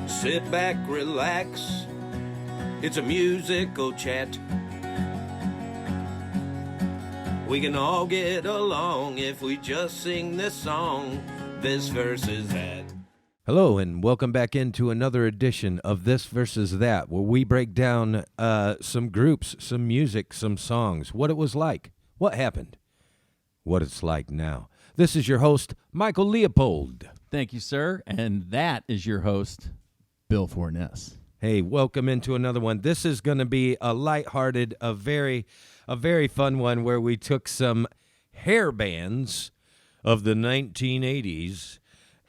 Sit back, relax. It's a musical chat. We can all get along if we just sing this song. This versus that. Hello, and welcome back into another edition of This Versus That, where we break down some groups, some music, some songs, what it was like, what happened, what it's like now. This is your host, Michael Leopold. Thank you, sir. And that is your host, Bill Forness. Hey, welcome into another one. This is going to be a lighthearted, a very fun one where we took some hair bands of the 1980s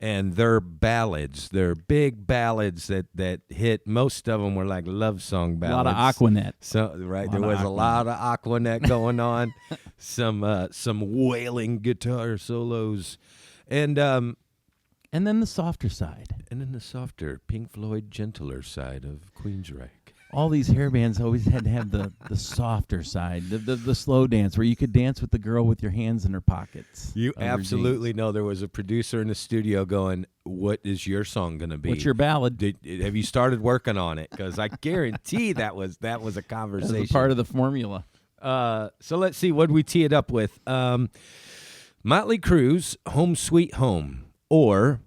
and their ballads, their big ballads that hit. Most of them were like love song ballads. A lot of Aquanet. So right, there was a lot of Aquanet going on. Some wailing guitar solos, and then the softer side. And then the softer Pink Floyd, gentler side of Queensryche. All these hair bands always had to have the softer side, the slow dance, where you could dance with the girl with your hands in her pockets. You absolutely know there was a producer in the studio going, what is your song going to be? What's your ballad? Have you started working on it? Because I guarantee that was a conversation. That's a part of the formula. So let's see, what we tee it up with. Motley Crue's Home Sweet Home, or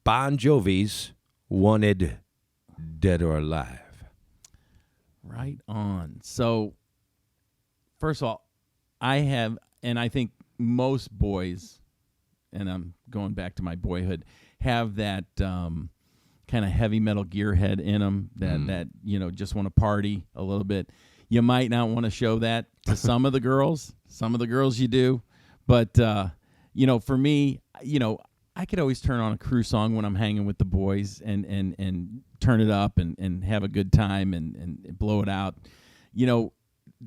Bon Jovi's Wanted Dead or Alive. Right on. So, first of all, I have, and I think most boys, and I'm going back to my boyhood, have that kind of heavy metal gearhead in them that just want to party a little bit. You might not want to show that to some of the girls. Some of the girls you do, but for me, I could always turn on a Crue song when I'm hanging with the boys and turn it up and have a good time and blow it out.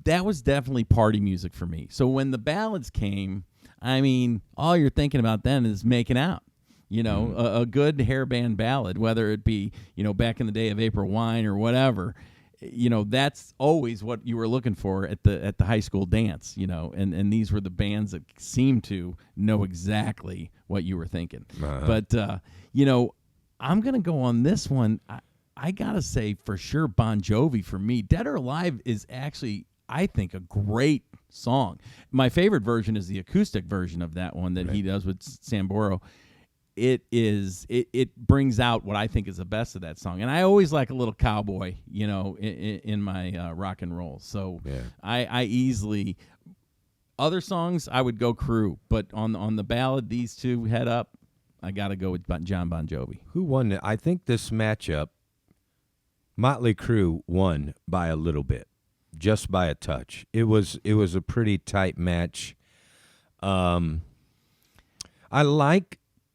That was definitely party music for me. So when the ballads came, I mean, all you're thinking about then is making out. A good hairband ballad, whether it be, back in the day of April Wine or whatever, that's always what you were looking for at the high school dance, and these were the bands that seemed to know exactly what you were thinking. Uh-huh. But, I'm going to go on this one. I got to say for sure Bon Jovi for me. Dead or Alive is actually, I think, a great song. My favorite version is the acoustic version of that one that he does with Samboro. It brings out what I think is the best of that song. And I always like a little cowboy, in my rock and roll. So yeah. I easily, other songs I would go Crue, but on the ballad, these two head up, I got to go with John Bon Jovi. Who won it? I think this matchup, Motley Crue won by a little bit, just by a touch. It was a pretty tight match.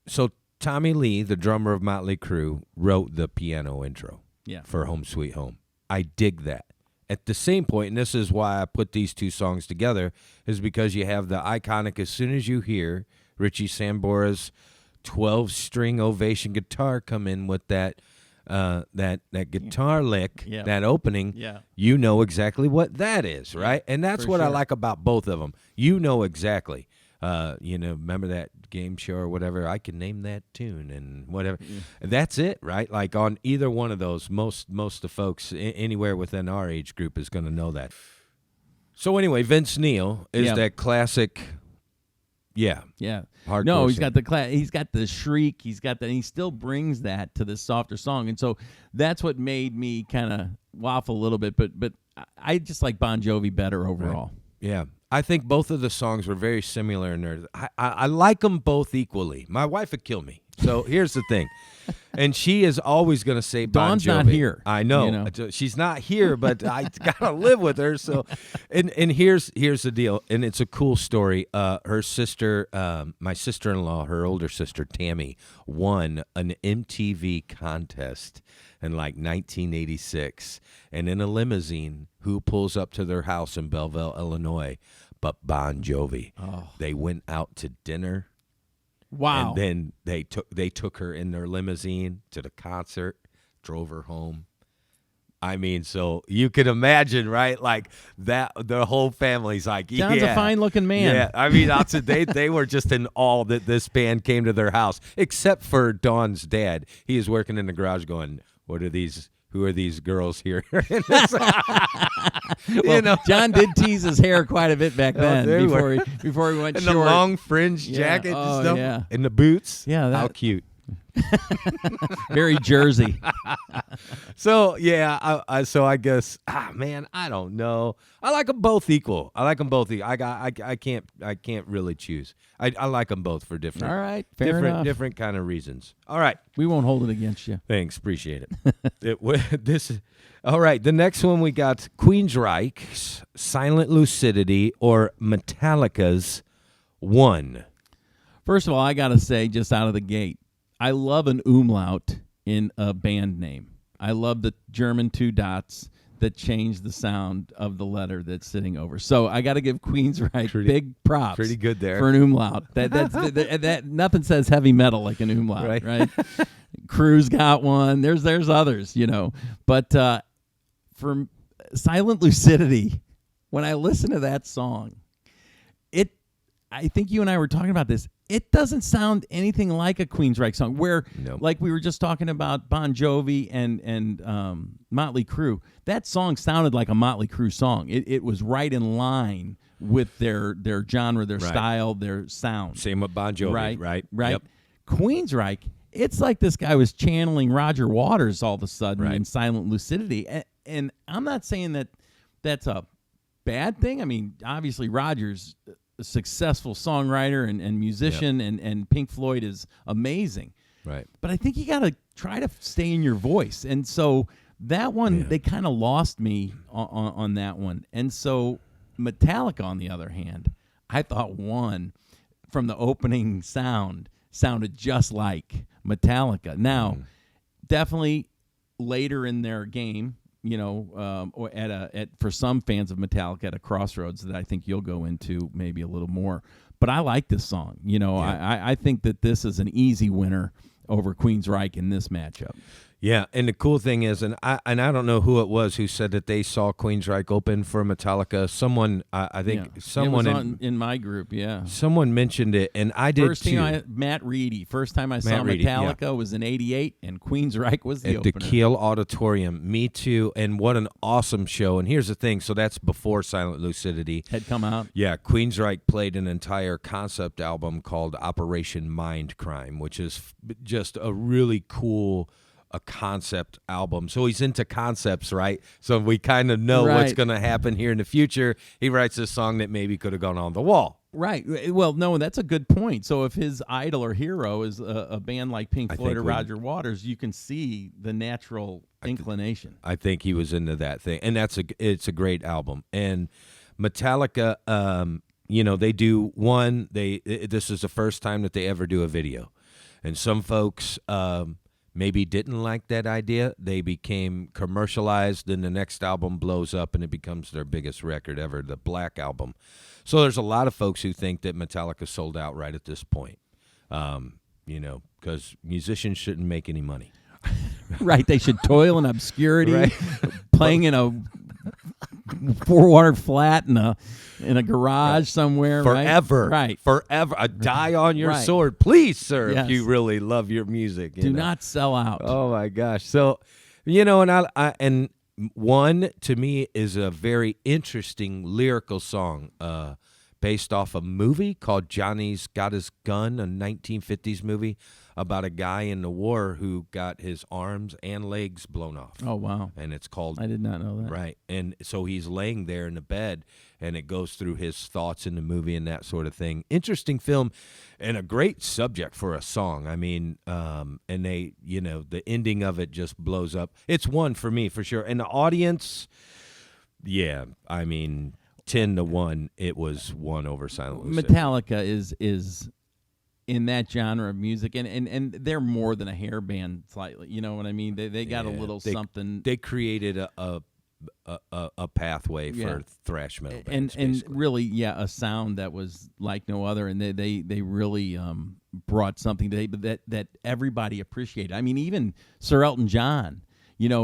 So Tommy Lee, the drummer of Motley Crue, wrote the piano intro for Home Sweet Home. I dig that. At the same point, and this is why I put these two songs together, is because you have the iconic, as soon as you hear Richie Sambora's 12-string Ovation guitar come in with that guitar lick, that opening, you know exactly what that is, right? And that's what I like about both of them. You know exactly. Remember that game show or whatever? I can name that tune and whatever. Yeah. That's it, right? Like on either one of those, most of the folks anywhere within our age group is going to know that. So anyway, Vince Neil is that classic. Yeah. Hardcore. No, he's got he's got the shriek. He's got that. He still brings that to this softer song, and so that's what made me kind of waffle a little bit. But I just like Bon Jovi better overall. Right. Yeah. I think both of the songs were very similar in there. I like them both equally. My wife would kill me. So here's the thing. And she is always going to say Bon Jovi. Dawn's not here. I know. She's not here, but I got to live with her. So, and here's the deal. And it's a cool story. Her sister, my sister-in-law, her older sister, Tammy, won an MTV contest in like 1986. And in a limousine, who pulls up to their house in Belleville, Illinois, but Bon Jovi. Oh. They went out to dinner. Wow. And then they took her in their limousine to the concert, drove her home. I mean, so you can imagine, right? Like that, the whole family's like, John's yeah, a fine-looking man. Yeah, I mean, they were just in awe that this band came to their house, except for Dawn's dad. He is working in the garage, going, "What are these? Who are these girls here?" Well, John did tease his hair quite a bit back then they before he went and short. the long fringe jacket and stuff, and the boots. Yeah, how cute. Very Jersey. So yeah, I guess man, I don't know. I like them both equal. I can't really choose. I like them both for different. All right, fair enough. Different kind of reasons. All right, we won't hold it against you. Thanks, appreciate it. All right. The next one we got Queensryche's Silent Lucidity or Metallica's One. First of all, I gotta say, just out of the gate, I love an umlaut in a band name. I love the German two dots that change the sound of the letter that's sitting over. So I got to give Queensryche big props. Pretty good there for an umlaut. That nothing says heavy metal like an umlaut, right? Crew's got one. There's others, But for Silent Lucidity, when I listen to that song, I think you and I were talking about this. It doesn't sound anything like a Queensryche song. Where, like we were just talking about Bon Jovi and Motley Crue, that song sounded like a Motley Crue song. It was right in line with their genre, their style, their sound. Same with Bon Jovi, right? Yep. Queensryche, it's like this guy was channeling Roger Waters all of a sudden in Silent Lucidity. And I'm not saying that that's a bad thing. I mean, obviously Roger's a successful songwriter and musician, and Pink Floyd is amazing. Right. But I think you got to try to stay in your voice. And so that one, they kind of lost me on that one. And so Metallica, on the other hand, I thought One, from the opening sounded just like Metallica. Now, definitely later in their game, or for some fans of Metallica at a crossroads that I think you'll go into maybe a little more. But I like this song. I think that this is an easy winner over Queensryche in this matchup. Yeah, and the cool thing is, and I don't know who it was who said that they saw Queensryche open for Metallica. Someone, I think someone it was in my group, someone mentioned it, and I did too. Matt Reedy. First time I saw Metallica was in '88, and Queensryche was the at opener. the Kiel Auditorium. Me too, and what an awesome show. And here's the thing: so that's before Silent Lucidity had come out. Yeah, Queensryche played an entire concept album called Operation Mindcrime, which is just a really cool. A concept album. So he's into concepts, right? So we kind of know what's going to happen here in the future. He writes a song that maybe could have gone on the wall. Right. Well, no, that's a good point. So if his idol or hero is a band like Pink Floyd or Roger Waters, you can see the natural inclination. I think he was into that thing. And it's a great album. And Metallica, they do one, this is the first time that they ever do a video. And some folks, maybe didn't like that idea. They became commercialized, then the next album blows up and it becomes their biggest record ever, the Black Album. So there's a lot of folks who think that Metallica sold out right at this point, because musicians shouldn't make any money. Right, they should toil in obscurity, playing in a four-water flat in a garage somewhere. Forever. Right. Forever. A die on your sword. Please, sir, yes. if you really love your music. Do not sell out. Oh, my gosh. So, and One, to me, is a very interesting lyrical song based off a movie called Johnny's Got His Gun, a 1950s movie about a guy in the war who got his arms and legs blown off. Oh, wow. And it's called... I did not know that. Right. And so he's laying there in the bed, and it goes through his thoughts in the movie and that sort of thing. Interesting film and a great subject for a song. I mean, and they, the ending of it just blows up. It's One for me, for sure. And the audience, 10-1, it was One over Silent Lucidity. Metallica is in that genre of music, and they're more than a hair band slightly. You know what I mean? They got a little something. They created a pathway for thrash metal bands, and really, a sound that was like no other, and they really brought something that everybody appreciated. I mean, even Sir Elton John,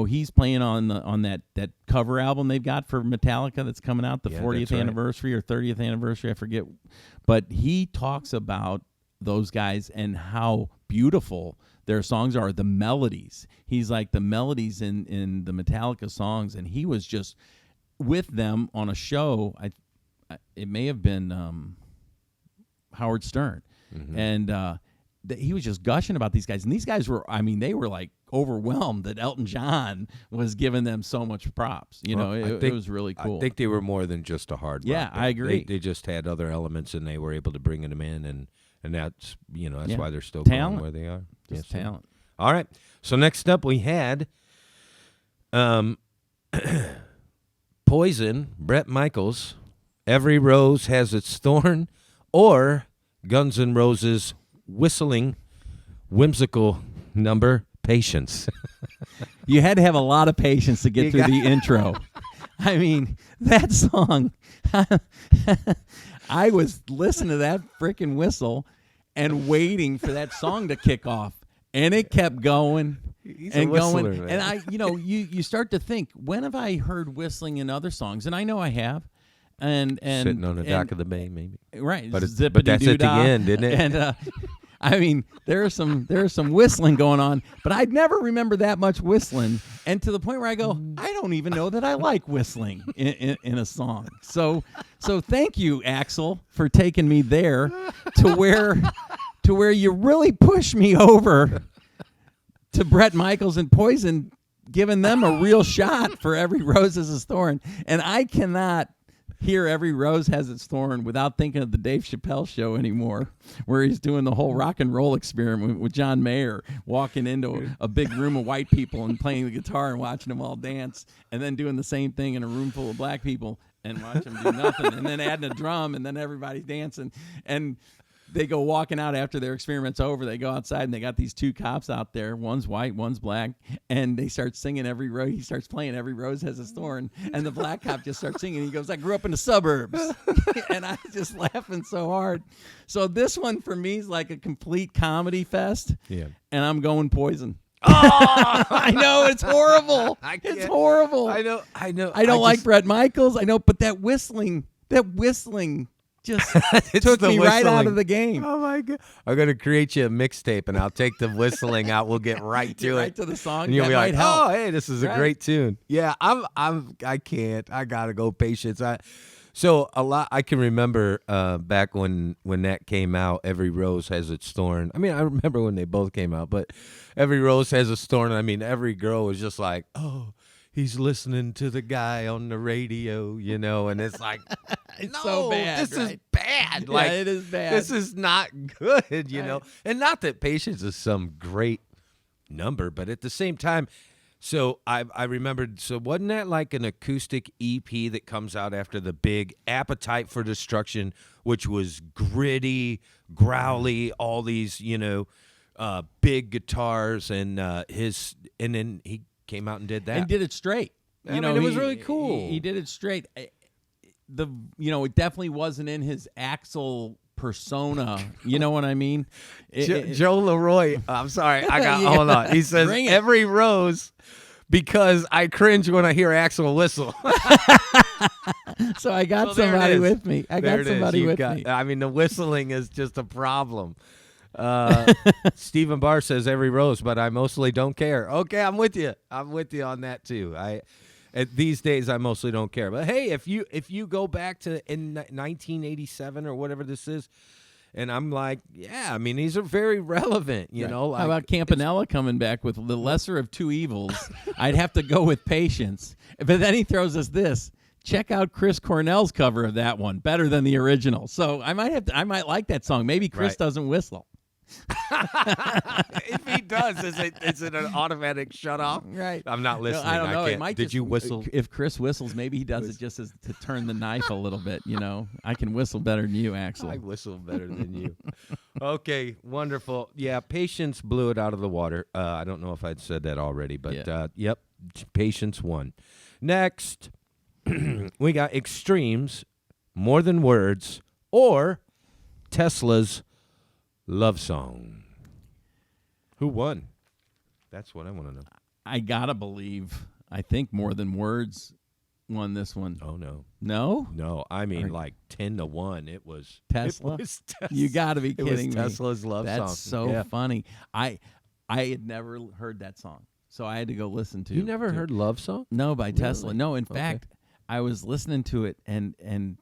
he's playing on that cover album they've got for Metallica that's coming out, the 40th that's right. anniversary or 30th anniversary, I forget. But he talks about those guys and how beautiful their songs are, the melodies. He's like the melodies in the Metallica songs, and he was just with them on a show. It may have been Howard Stern, and he was just gushing about these guys. And these guys were, they were like overwhelmed that Elton John was giving them so much props. It was really cool. I think they were more than just a hard rock band. I agree. They just had other elements, and they were able to bring them in, and that's that's why they're still talent. going where they are. Just talent. All right. So next up we had Poison, Bret Michaels, Every Rose Has Its Thorn, or Guns N' Roses' whistling, whimsical number, Patience. You had to have a lot of patience to get through the intro. That song, I was listening to that freaking whistle and waiting for that song to kick off. And it kept going and going. Man. And you start to think, when have I heard whistling in other songs? And I know I have. And sitting on the dock of the bay, maybe. Right. But that's at the end, isn't it? And there is some whistling going on, but I'd never remember that much whistling, and to the point where I go, I don't even know that I like whistling in a song. So thank you, Axl, for taking me there to where you really pushed me over to Bret Michaels and Poison, giving them a real shot for Every Rose Has Its Thorn, and I cannot hear Every Rose Has Its Thorn without thinking of the Dave Chappelle show anymore, where he's doing the whole rock and roll experiment with John Mayer, walking into a big room of white people and playing the guitar and watching them all dance, and then doing the same thing in a room full of black people and watch them do nothing, and then adding a drum, and then everybody's dancing. And they go walking out after their experiment's over. They go outside, and they got these two cops out there. One's white, one's black, and they start singing Every Rose. He starts playing Every Rose Has Its Thorn, and the black cop just starts singing. He goes, I grew up in the suburbs, and I was just laughing so hard. So this one for me is like a complete comedy fest, and I'm going Poison. Oh, I know, it's horrible. It's horrible. I know. I don't like Bret Michaels. I know, but that whistling just took me right out of the game. Oh my God! I'm gonna create you a mixtape, and I'll take the whistling out. We'll get right to it, right to the song. And you'll be like, help. "Oh, hey, this is a great tune." Yeah, I can't. I gotta go. Patience. So a lot. I can remember back when that came out. Every Rose Has Its Thorn. I remember when they both came out, but Every Rose Has Its Thorn. Every girl was just like, "Oh, he's listening to the guy on the radio," and it's like, it's no, so bad. This is bad. Yeah, it is bad. This is not good, know. And not that Patience is some great number, but at the same time, so I remembered, so wasn't that like an acoustic EP that comes out after the big Appetite for Destruction, which was gritty, growly, all these, big guitars, and then he came out and did that. And did it straight. It was really cool. He did it straight. It definitely wasn't in his Axl persona. You know what I mean? Joe Leroy. I'm sorry. Hold on. He says Every Rose because I cringe when I hear Axl whistle. So I got somebody with me. I got somebody with me. The whistling is just a problem. Stephen Barr says Every Rose, but I mostly don't care. Okay, I'm with you. I'm with you on that too. These days I mostly don't care. But hey, if you go back to in 1987 or whatever this is, and I'm like, yeah, these are very relevant. You know, like, how about Campanella coming back with the lesser of two evils? I'd have to go with Patience. But then he throws us this. Check out Chris Cornell's cover of that one, better than the original. So I might like that song. Maybe Chris doesn't whistle. If he does, is it an automatic shut off? Right. I'm not listening. No, I don't know. It might Did you whistle? If Chris whistles, maybe he does it just as to turn the knife a little bit. I can whistle better than you, Axl. I whistle better than you. Okay, wonderful. Yeah, Patience blew it out of the water. I don't know if I'd said that already, but yep, Patience won. Next, we got Extremes, More Than Words, or Tesla's Love Song. Who won? That's what I want to know. I gotta believe. I think More Than Words won this one. Oh no, No, I mean like 10-1. It was Tesla. It was Tesla. You got to be It kidding was me. Tesla's love song. That's so funny. I had never heard that song, so I had to go listen to. You never heard Love Song? No, by Tesla. Really? No, in Okay. fact, I was listening to it and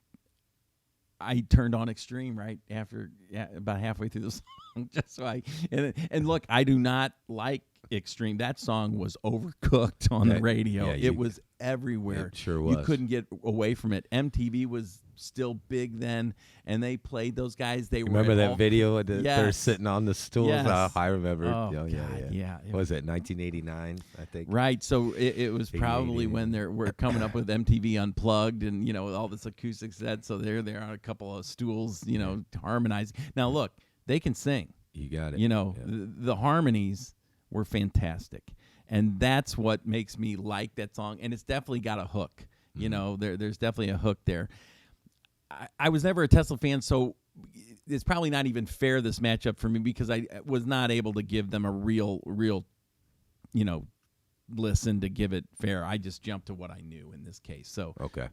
I turned on Extreme right after about halfway through the song, just so and look, I do not like Extreme. That song was overcooked on the radio. Yeah, it was everywhere. It sure was. You couldn't get away from it. MTV was still big then, and they played those guys. They Remember were that video? They're Yes. sitting on the stools. Yes. I remember. Oh, yeah. yeah. What was it 1989? I think. Right, so it was 88, probably when we're coming up with MTV Unplugged and all this acoustic set. So they're there on a couple of stools, harmonizing. Now look, they can sing. You got it. Yeah. The harmonies were fantastic, and that's what makes me like that song. And it's definitely got a hook. There's definitely a hook there. I was never a Tesla fan, so it's probably not even fair, this matchup for me, because I was not able to give them a real, listen to give it fair. I just jumped to what I knew in this case. So, Okay.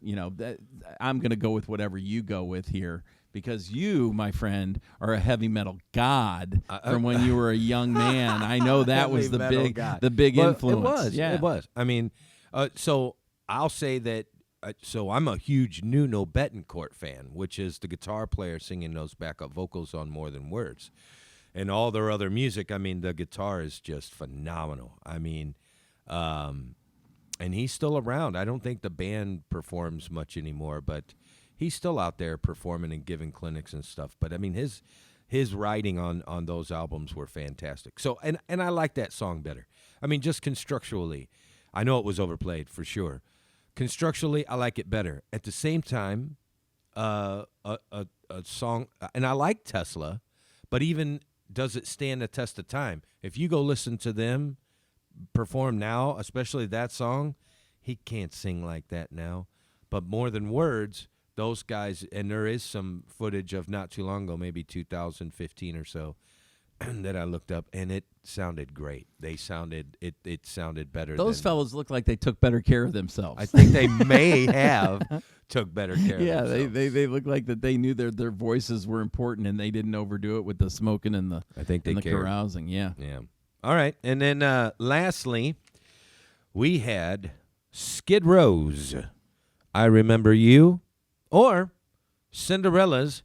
I'm going to go with whatever you go with here, because you, my friend, are a heavy metal god from when you were a young man. I know that was the Heavy metal big, god. the big Well, influence. It was. Yeah. It was. I mean, so I'll say that. So I'm a huge Nuno Bettencourt fan, which is the guitar player singing those backup vocals on More Than Words, and all their other music. I mean, the guitar is just phenomenal. I mean, and he's still around. I don't think the band performs much anymore, but he's still out there performing and giving clinics and stuff. But I mean, his writing on those albums were fantastic. So and I like that song better. I mean, just constructually, I know it was overplayed for sure. Constructually, I like it better. At the same time, a song, and I like Tesla, but even does it stand the test of time? If you go listen to them perform now, especially that song, he can't sing like that now. But More Than Words, those guys, and there is some footage of not too long ago, maybe 2015 or so, that I looked up, and it sounded great. They sounded it sounded better. Those fellows look like they took better care of themselves. I think they may have took better care. Yeah, of themselves. they look like that they knew their voices were important, and they didn't overdo it with the smoking and the I think they and the cared. carousing. Yeah. Yeah. All right, and then lastly, we had Skid Row's "I Remember You," or Cinderella's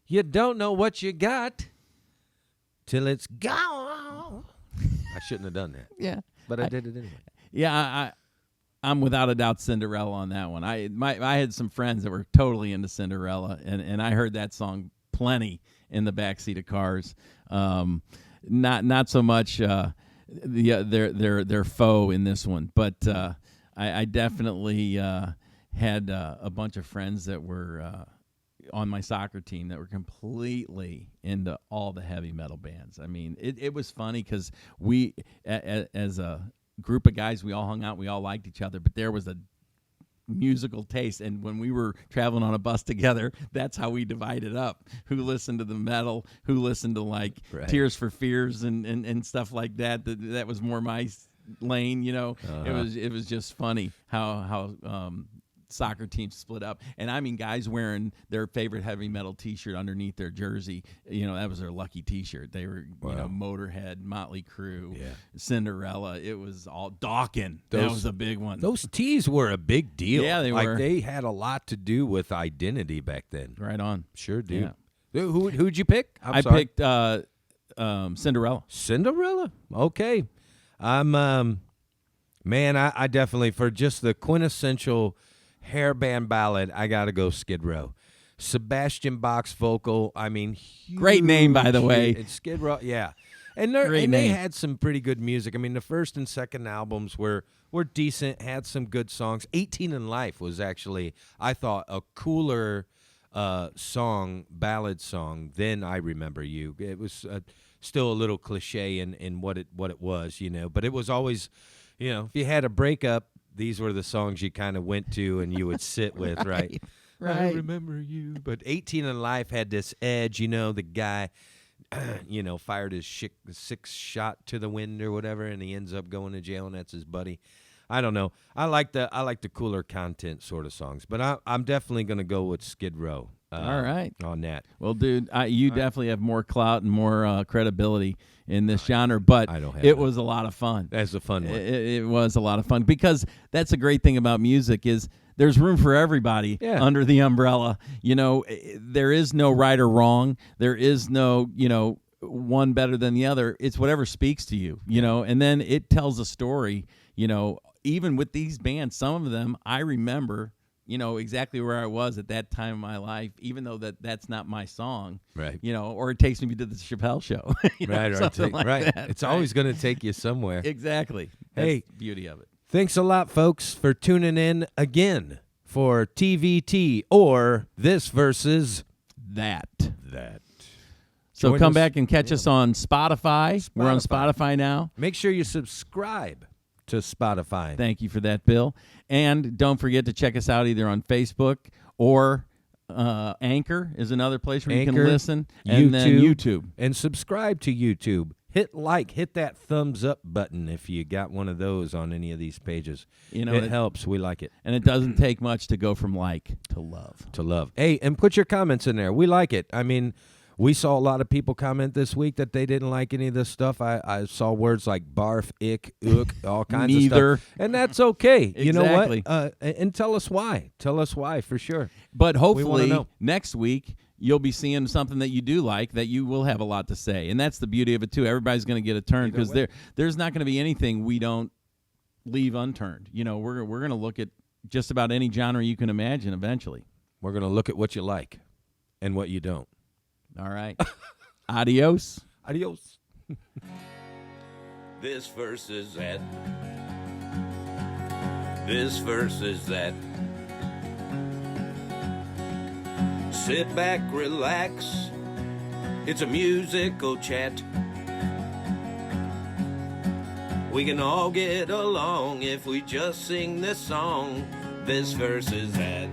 "You Don't Know What You Got Till It's Gone." I shouldn't have done that. Yeah. But I did it anyway. Yeah, I'm without a doubt Cinderella on that one. I had some friends that were totally into Cinderella, and I heard that song plenty in the backseat of cars. Not so much their foe in this one, but I definitely had a bunch of friends that were on my soccer team that were completely into all the heavy metal bands. I mean, it was funny because we, as a group of guys, we all hung out, we all liked each other, but there was a musical taste, and when we were traveling on a bus together, that's how we divided up. Who listened to the metal, who listened to like Right. Tears for Fears and stuff like that. That was more my lane, It was just funny how soccer teams split up. And I mean, guys wearing their favorite heavy metal T-shirt underneath their jersey, that was their lucky T-shirt. They were, Motorhead, Motley Crue, Yeah. Cinderella. It was all Dawkins. That was a big one. Those tees were a big deal. Yeah, they were. They had a lot to do with identity back then. Right on. Sure do. Yeah. Who'd you pick? I picked Cinderella. Cinderella. Okay. I'm man, I definitely, for just the quintessential hair band ballad, I gotta go Skid Row. Sebastian Bach's vocal, I mean, huge. Great name, by the way. And Skid Row, yeah. And Great they name. had some pretty good music. I mean, the first and second albums were decent, had some good songs. 18 in Life was actually, I thought, a cooler ballad song than I Remember You. It was still a little cliche in what it was, but it was always, if you had a breakup, these were the songs you kind of went to and you would sit with, right? I Right. remember you. But 18 in Life had this edge, the guy fired his sixth shot to the wind or whatever, and he ends up going to jail, and that's his buddy. I don't know. I like the cooler content sort of songs, but I'm definitely going to go with Skid Row. All right. On that. Well, dude, you definitely have more clout and more credibility in this genre, but I don't have it that. was a lot of fun. That's a fun one. It was a lot of fun because that's a great thing about music is there's room for everybody under the umbrella. There is no right or wrong. There is no, one better than the other. It's whatever speaks to you, and then it tells a story, even with these bands, some of them I remember, exactly where I was at that time of my life, even though that's not my song, right? Or it takes me to the Chappelle show, right. That, it's always going to take you somewhere. Exactly. That's Hey, the beauty of it. Thanks a lot, folks, for tuning in again for TVT or This versus That. So Join come us- back and catch us on Spotify. We're on Spotify now. Make sure you subscribe to Spotify. Thank you for that, Bill. And don't forget to check us out either on Facebook or Anchor is another place where you can listen. And then YouTube. And subscribe to YouTube. Hit that thumbs up button if you got one of those on any of these pages. It helps. We like it. And it doesn't take much to go from like to love. Hey, and put your comments in there. We like it. I mean, we saw a lot of people comment this week that they didn't like any of this stuff. I saw words like barf, ick, ook, all kinds of stuff. And that's okay. You know what? And tell us why. Tell us why for sure. But hopefully next week you'll be seeing something that you do like that you will have a lot to say. And that's the beauty of it, too. Everybody's going to get a turn because there's not going to be anything we don't leave unturned. We're going to look at just about any genre you can imagine eventually. We're going to look at what you like and what you don't. All right. Adios. Adios. This versus that. This versus that. Sit back, relax. It's a musical chat. We can all get along if we just sing this song. This versus that.